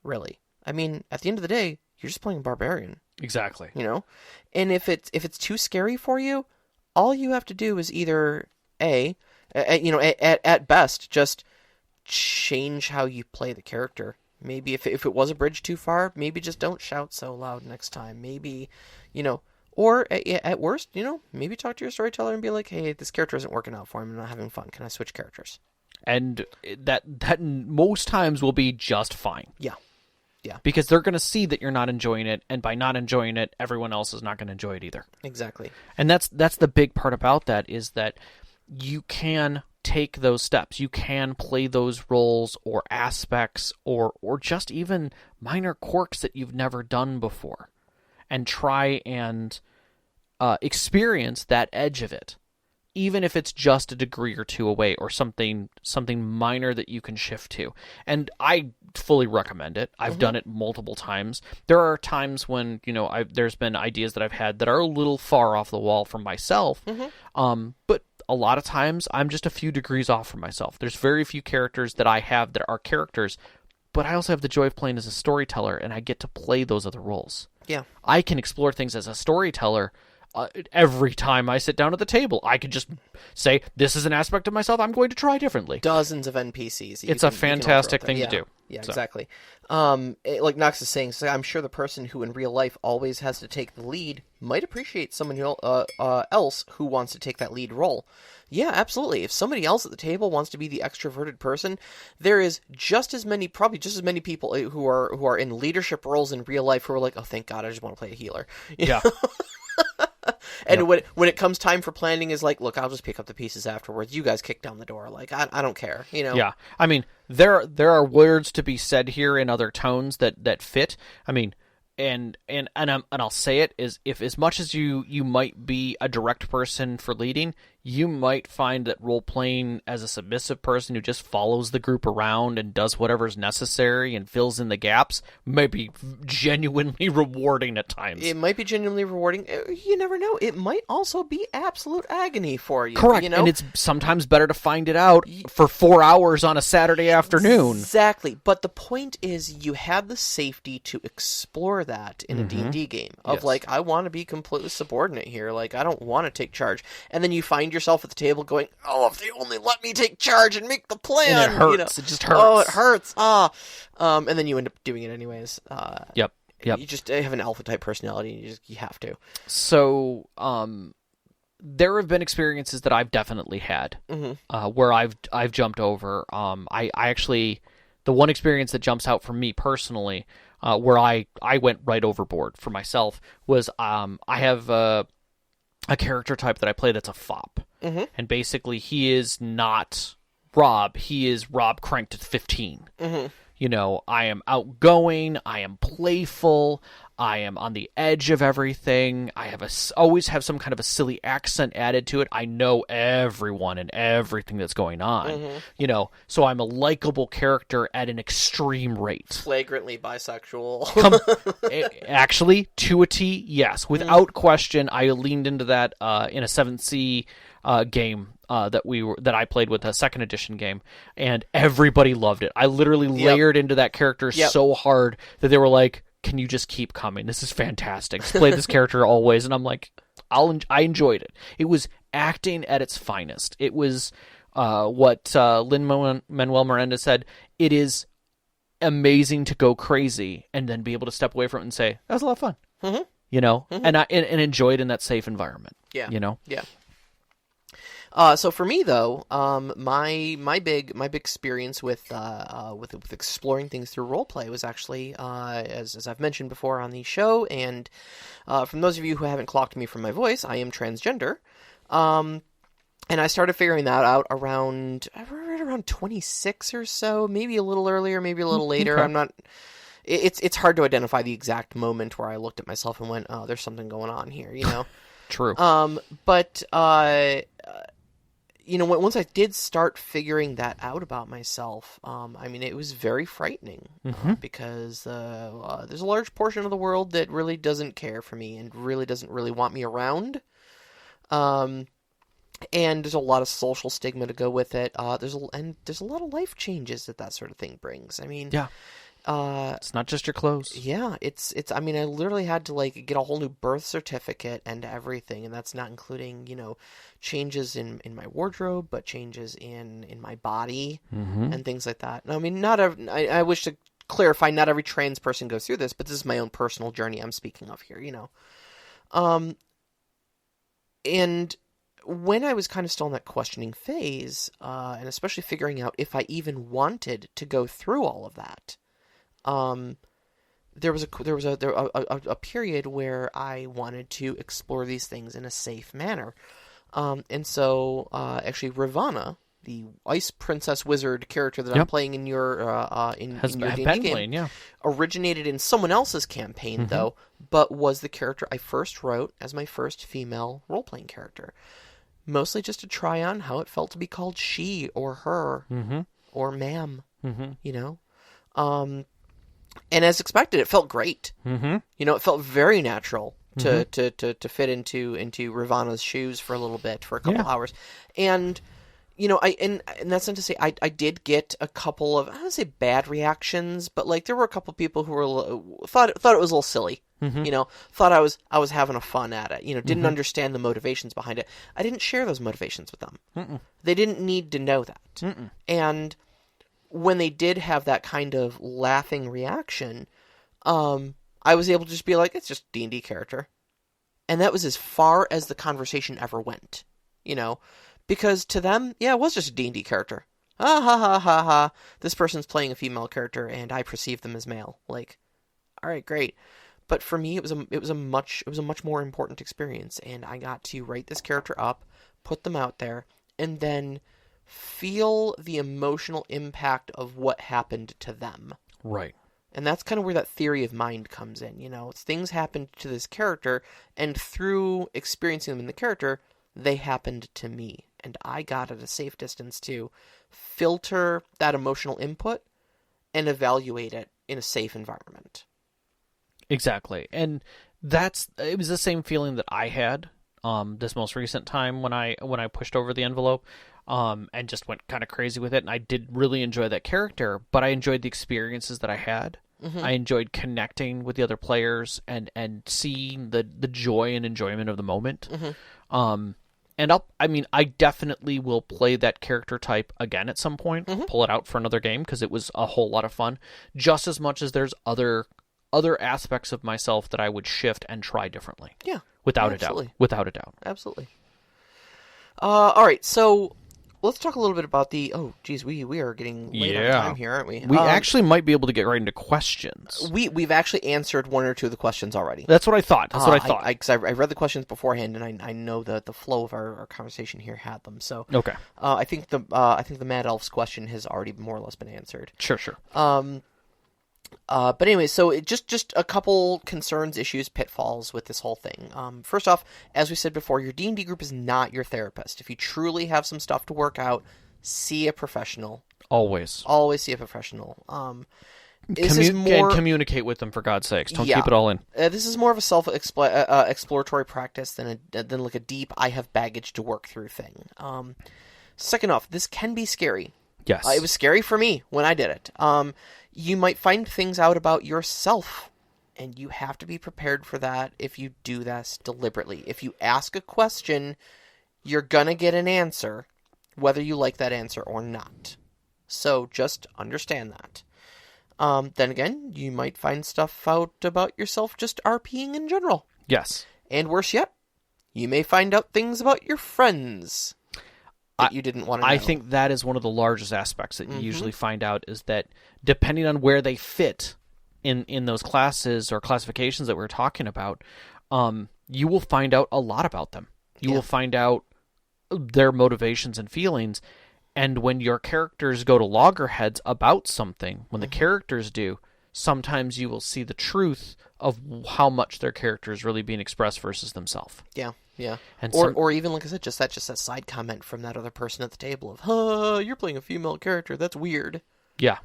really. I mean, at the end of the day, you're just playing a barbarian. Exactly. And if it's too scary for you, all you have to do is either at best, just change how you play the character. Maybe if it was a bridge too far, maybe just don't shout so loud next time. Maybe, or at worst, maybe talk to your storyteller and be like, hey, this character isn't working out for me. I'm not having fun. Can I switch characters? And that most times will be just fine. Yeah. Yeah. Because they're going to see that you're not enjoying it, and by not enjoying it, everyone else is not going to enjoy it either. Exactly. And that's the big part about that, is that you can take those steps. You can play those roles or aspects or just even minor quirks that you've never done before, and try and experience that edge of it, even if it's just a degree or two away or something minor that you can shift to. And I fully recommend it. I've done it multiple times. There are times when, there's been ideas that I've had that are a little far off the wall from myself, but a lot of times I'm just a few degrees off from myself. There's very few characters that I have that are characters, but I also have the joy of playing as a storyteller, and I get to play those other roles. Yeah. I can explore things as a storyteller every time I sit down at the table. I could just say, this is an aspect of myself I'm going to try differently. Dozens of NPCs. It's a fantastic thing to do. Yeah, so. Exactly. Like Knox is saying, I'm sure the person who in real life always has to take the lead might appreciate someone else who wants to take that lead role. Yeah, absolutely. If somebody else at the table wants to be the extroverted person, there is probably just as many people who are in leadership roles in real life who are like, oh, thank God, I just want to play a healer. Yeah. And when it comes time for planning, is like, look, I'll just pick up the pieces afterwards. You guys kick down the door. Like, I don't care, Yeah, I mean, there are words to be said here in other tones that fit. I mean, and I'll say it, is if as much as you might be a direct person for leading, you might find that role-playing as a submissive person who just follows the group around and does whatever's necessary and fills in the gaps might be genuinely rewarding at times. It might be genuinely rewarding. You never know. It might also be absolute agony for you. Correct. And it's sometimes better to find it out for 4 hours on a Saturday afternoon. Exactly. But the point is, you have the safety to explore that in a D&D game. Of like, I want to be completely subordinate here. Like, I don't want to take charge. And then you find yourself at the table going, oh, if they only let me take charge and make the plan. And it hurts. It just hurts. Oh, it hurts. And then you end up doing it anyways. Yep. You just have an alpha type personality, and you have to. So, there have been experiences that I've definitely had where I've jumped over. I actually, the one experience that jumps out for me personally where I went right overboard for myself was I have a character type that I play that's a fop. Mm-hmm. And basically he is not Rob. He is Rob cranked at 15. Mm-hmm. You know, I am outgoing, I am playful, I am on the edge of everything, I have always have some kind of a silly accent added to it. I know everyone and everything that's going on. Mm-hmm. You know, so I'm a likable character at an extreme rate. Flagrantly bisexual. Actually, to a T, yes. Without question, I leaned into that in a 7th C game that I played with, a 2nd edition game, and everybody loved it. I literally layered into that character so hard that they were like, "Can you just keep coming? This is fantastic. Just play this character always." And I'm like, I enjoyed it. It was acting at its finest. It was what Lin-Manuel Miranda said. It is amazing to go crazy and then be able to step away from it and say, "That was a lot of fun." Mm-hmm. You know, and enjoy it in that safe environment. Yeah. You know. Yeah. So for me though, my big experience with exploring things through roleplay was actually as I've mentioned before on the show, and from those of you who haven't clocked me from my voice, I am transgender, and I started figuring that out around 26 or so, maybe a little earlier, maybe a little later. Okay. I'm not. It's hard to identify the exact moment where I looked at myself and went, "Oh, there's something going on here," you know. True. But you know, once I did start figuring that out about myself, I mean, it was very frightening because there's a large portion of the world that really doesn't care for me and really doesn't really want me around. And there's a lot of social stigma to go with it. There's a lot of life changes that sort of thing brings. I mean, yeah. It's not just your clothes. Yeah, it's. I mean, I literally had to like get a whole new birth certificate and everything, and that's not including, you know, changes in my wardrobe, but changes in my body and things like that. I mean, I wish to clarify, not every trans person goes through this, but this is my own personal journey I'm speaking of here, you know. And when I was kind of still in that questioning phase, and especially figuring out if I even wanted to go through all of that. There was a period where I wanted to explore these things in a safe manner, and so actually Ravana, the ice princess wizard character that I'm playing in your in your D&D game, originated in someone else's campaign though, but was the character I first wrote as my first female role-playing character, mostly just to try on how it felt to be called she or her or ma'am, you know. And as expected, it felt great. You know, it felt very natural to fit into Ravana's shoes for a little bit, for a couple hours. And, you know, and that's not to say I did get a couple of, I don't say bad reactions, but like there were a couple people who were thought it was a little silly. You know, thought I was having a fun at it. You know, didn't understand the motivations behind it. I didn't share those motivations with them. They didn't need to know that. And when they did have that kind of laughing reaction, I was able to just be like, it's just D&D character. And that was as far as the conversation ever went, you know, because to them, yeah, it was just a D&D character. Ah, ha, ha, ha, ha. This person's playing a female character and I perceive them as male. Like, all right, great. But for me, it was a much more important experience. And I got to write this character up, put them out there, and then feel the emotional impact of what happened to them. Right. And that's kind of where that theory of mind comes in, you know. It's things happened to this character, and through experiencing them in the character, they happened to me. And I got at a safe distance to filter that emotional input and evaluate it in a safe environment. Exactly. And it was the same feeling that I had this most recent time when I pushed over the envelope. And just went kind of crazy with it. And I did really enjoy that character, but I enjoyed the experiences that I had. I enjoyed connecting with the other players and seeing the joy and enjoyment of the moment. And I definitely will play that character type again at some point, pull it out for another game, because it was a whole lot of fun, just as much as there's other aspects of myself that I would shift and try differently. Yeah. Without absolutely. a doubt. Without a doubt. Absolutely. All right, so let's talk a little bit about the. Oh, geez, we are getting late on time here, aren't we? We actually might be able to get right into questions. We've actually answered one or two of the questions already. That's what I thought. Because I read the questions beforehand, and I know the flow of our conversation here had them. So okay. I think the Mad Elf's question has already more or less been answered. Sure. But anyway, so just a couple concerns, issues, pitfalls with this whole thing. First off, as we said before, your D&D group is not your therapist. If you truly have some stuff to work out, see a professional. Always See a professional. And communicate with them, for God's sakes. Don't keep it all in. This is more of a self-exploratory practice than like a deep, I have baggage to work through thing. Second off, this can be scary. Yes. It was scary for me when I did it. You might find things out about yourself, and you have to be prepared for that if you do this deliberately. If you ask a question, you're gonna get an answer, whether you like that answer or not. So just understand that. Then again, you might find stuff out about yourself just RPing in general. Yes. And worse yet, you may find out things about your friends that you didn't want to know. I think that is one of the largest aspects that you usually find out, is that depending on where they fit in those classes or classifications that we're talking about, you will find out a lot about them. You will find out their motivations and feelings. And when your characters go to loggerheads about something, when the characters do, sometimes you will see the truth of how much their character is really being expressed versus themselves. Yeah. And or even, like I said, just that side comment from that other person at the table of, you're playing a female character. That's weird. Yeah.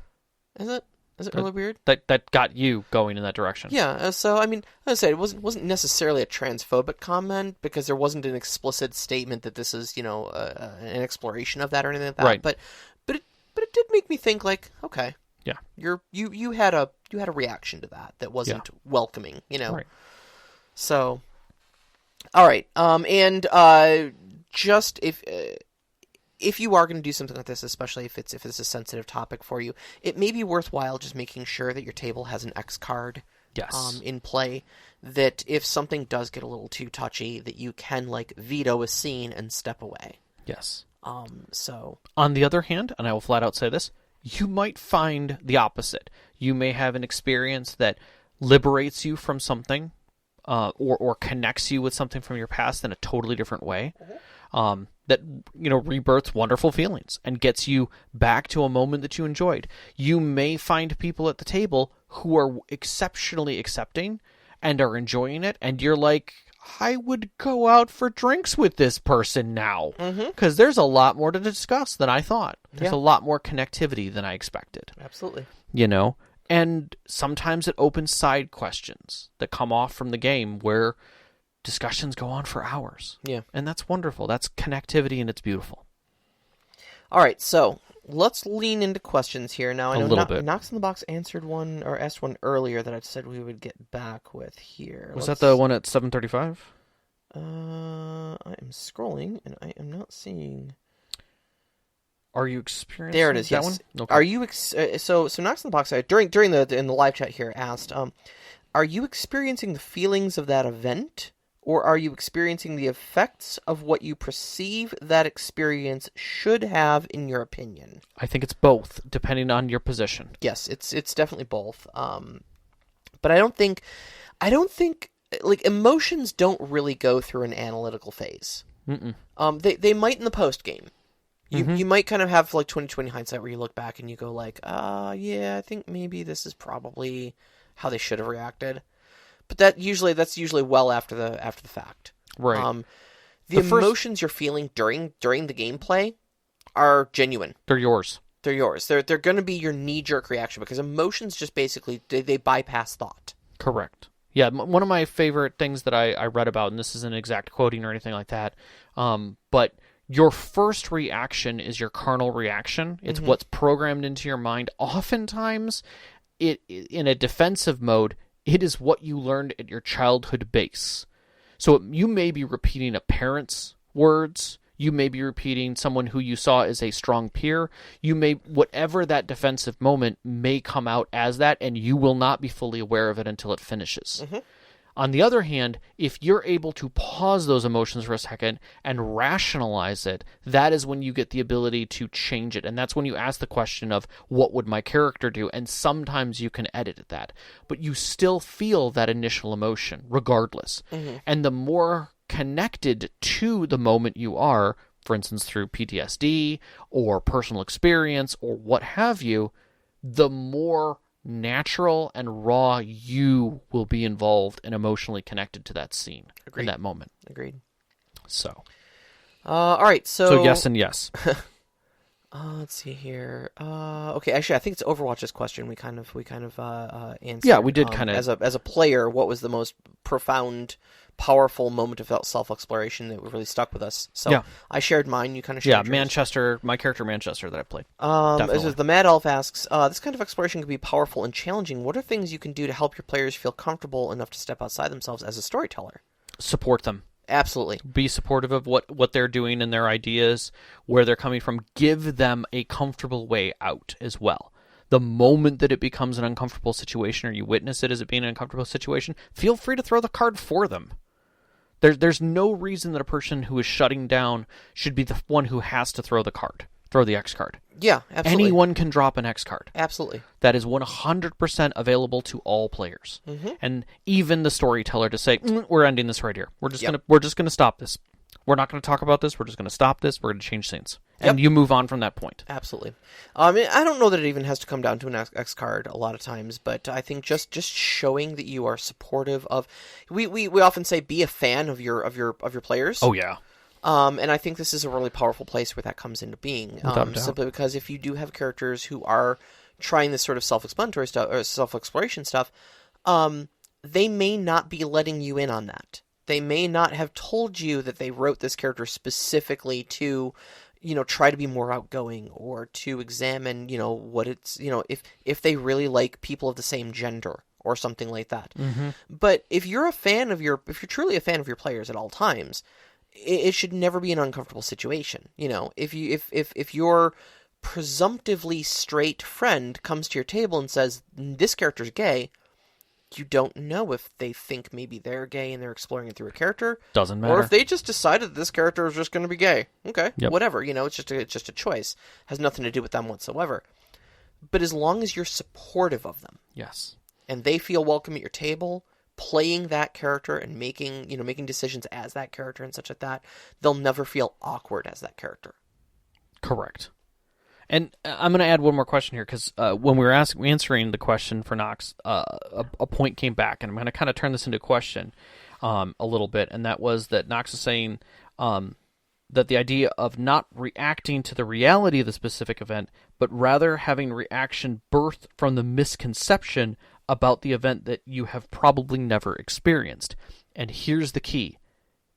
Is it really weird? That got you going in that direction. Yeah. So I mean, as I said, it wasn't necessarily a transphobic comment, because there wasn't an explicit statement that this is an exploration of that or anything like that. Right. But it did make me think, like, okay. Yeah. You had a reaction to that wasn't welcoming. Right. So. All right, and just if you are going to do something like this, especially if it's a sensitive topic for you, it may be worthwhile just making sure that your table has an X card. Yes. In play, that if something does get a little too touchy, that you can veto a scene and step away. Yes. So on the other hand, and I will flat out say this, you might find the opposite. You may have an experience that liberates you from something. Or connects you with something from your past in a totally different way, that rebirths wonderful feelings and gets you back to a moment that you enjoyed. You may find people at the table who are exceptionally accepting and are enjoying it, and you're like, I would go out for drinks with this person now, because there's a lot more to discuss than I thought. There's a lot more connectivity than I expected. Absolutely. And sometimes it opens side questions that come off from the game where discussions go on for hours. Yeah. And that's wonderful. That's connectivity, and it's beautiful. All right, so let's lean into questions here. Now, I know Knox in the Box asked one earlier that I said we would get back with here. Was that the one at 7:35? I am scrolling, and I am not seeing... Are you experiencing there it is, that yes. one? Okay. Are you so Knox in the Box during the live chat here asked, are you experiencing the feelings of that event, or are you experiencing the effects of what you perceive that experience should have, in your opinion? I think it's both, depending on your position. Yes, it's definitely both. But I don't think emotions don't really go through an analytical phase. They might in the post game. You might kind of have 20/20 hindsight where you look back and you go I think maybe this is probably how they should have reacted. But that's usually well after the fact. Right. The emotions you're feeling during the gameplay are genuine. They're yours. They're going to be your knee-jerk reaction, because emotions just basically they bypass thought. Correct. Yeah, one of my favorite things that I read about, and this isn't exact quoting or anything like that, but your first reaction is your carnal reaction. It's what's programmed into your mind. Oftentimes, in a defensive mode, it is what you learned at your childhood base. So you may be repeating a parent's words. You may be repeating someone who you saw as a strong peer. Whatever that defensive moment may come out as that, and you will not be fully aware of it until it finishes. On the other hand, if you're able to pause those emotions for a second and rationalize it, that is when you get the ability to change it. And that's when you ask the question of, what would my character do? And sometimes you can edit that. But you still feel that initial emotion, regardless. Mm-hmm. And the more connected to the moment you are, for instance, through PTSD or personal experience or what have you, the more natural and raw you will be involved and emotionally connected to that scene. Agreed. In that moment. Agreed. So, all right. So yes and yes. Let's see here. Okay, actually, I think it's Overwatch's question. We kind of answered. Yeah, we did kind of. As a player, what was the most profound, powerful moment of self-exploration that really stuck with us? So yeah. I shared mine. You kind of shared yours. Manchester. My character Manchester that I played. The Mad Elf asks, this kind of exploration can be powerful and challenging. What are things you can do to help your players feel comfortable enough to step outside themselves as a storyteller? Support them. Absolutely. Be supportive of what they're doing and their ideas, where they're coming from. Give them a comfortable way out as well. The moment that it becomes an uncomfortable situation or you witness it as it being an uncomfortable situation, feel free to throw the card for them. There's no reason that a person who is shutting down should be the one who has to throw the X card. Yeah, absolutely. Anyone can drop an X card. Absolutely. That is 100% available to all players. Mm-hmm. And even the storyteller to say, we're ending this right here. We're just gonna stop this. We're not going to talk about this. We're just going to stop this. We're going to change scenes. And you move on from that point. Absolutely. I don't know that it even has to come down to an X card a lot of times, but I think just showing that you are supportive of... We often say be a fan of your players. Oh, yeah. And I think this is a really powerful place where that comes into being. Simply because if you do have characters who are trying this sort of self-explanatory stuff or self-exploration stuff, they may not be letting you in on that. They may not have told you that they wrote this character specifically to, try to be more outgoing or to examine, what it's, if they really like people of the same gender or something like that. Mm-hmm. But if you're truly a fan of your players at all times, it should never be an uncomfortable situation. If your presumptively straight friend comes to your table and says, this character's gay, you don't know if they think maybe they're gay and they're exploring it through a character. Doesn't matter. Or if they just decided that this character is just going to be gay. Okay, whatever. It's just a choice. Has nothing to do with them whatsoever. But as long as you're supportive of them, yes, and they feel welcome at your table, playing that character and making decisions as that character and such like that, they'll never feel awkward as that character. Correct. And I'm going to add one more question here, because when we were answering the question for Knox, a point came back, and I'm going to kind of turn this into a question a little bit, and that was that Knox is saying that the idea of not reacting to the reality of the specific event, but rather having reaction birthed from the misconception about the event that you have probably never experienced. And here's the key.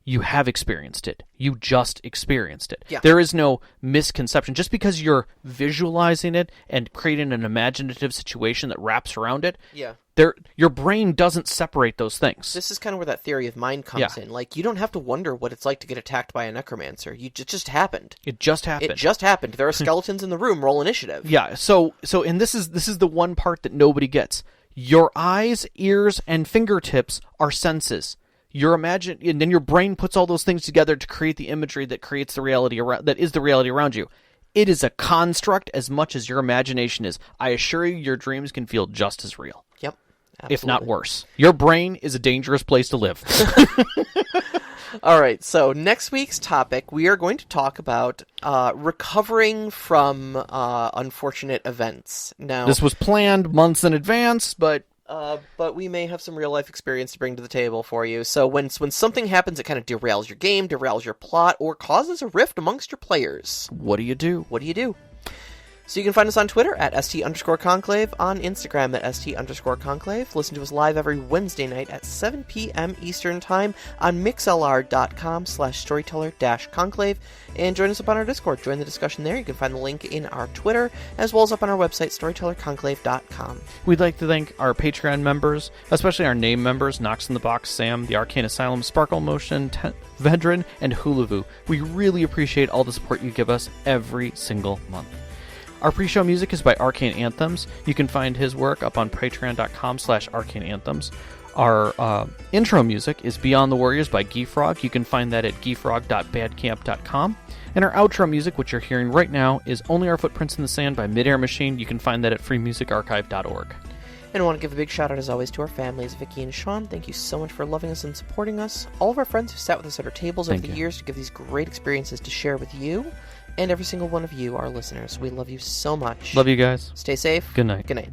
You have experienced it. You just experienced it. Yeah. There is no misconception. Just because you're visualizing it and creating an imaginative situation that wraps around it, your brain doesn't separate those things. This is kind of where that theory of mind comes in. Like, you don't have to wonder what it's like to get attacked by a necromancer. It just happened. It just happened. It just happened. There are skeletons in the room. Roll initiative. Yeah. So, and this is the one part that nobody gets. Your eyes, ears, and fingertips are senses. And then your brain puts all those things together to create the imagery that creates the reality that is the reality around you. It is a construct as much as your imagination is. I assure you, your dreams can feel just as real. Yep. Absolutely. If not worse. Your brain is a dangerous place to live. All right, so next week's topic, we are going to talk about recovering from unfortunate events. Now, this was planned months in advance, but we may have some real-life experience to bring to the table for you. So when something happens that kind of derails your game, derails your plot, or causes a rift amongst your players... What do you do? So you can find us on Twitter at @ST_Conclave, on Instagram at @ST_Conclave. Listen to us live every Wednesday night at 7 p.m. Eastern Time on mixlr.com/storyteller-conclave. And join us up on our Discord. Join the discussion there. You can find the link in our Twitter, as well as up on our website, storytellerconclave.com. We'd like to thank our Patreon members, especially our name members, Knox in the Box, Sam, the Arcane Asylum, Sparkle Motion, Vedran, and Hulavu. We really appreciate all the support you give us every single month. Our pre-show music is by Arcane Anthems. You can find his work up on patreon.com/arcaneanthems. Our intro music is Beyond the Warriors by Geefrog. You can find that at geefrog.bandcamp.com. And our outro music, which you're hearing right now, is Only Our Footprints in the Sand by Midair Machine. You can find that at freemusicarchive.org. And I want to give a big shout out, as always, to our families, Vicky and Sean. Thank you so much for loving us and supporting us. All of our friends who sat with us at our tables over the years to give these great experiences to share with you. And every single one of you, our listeners. We love you so much. Love you guys. Stay safe. Good night. Good night.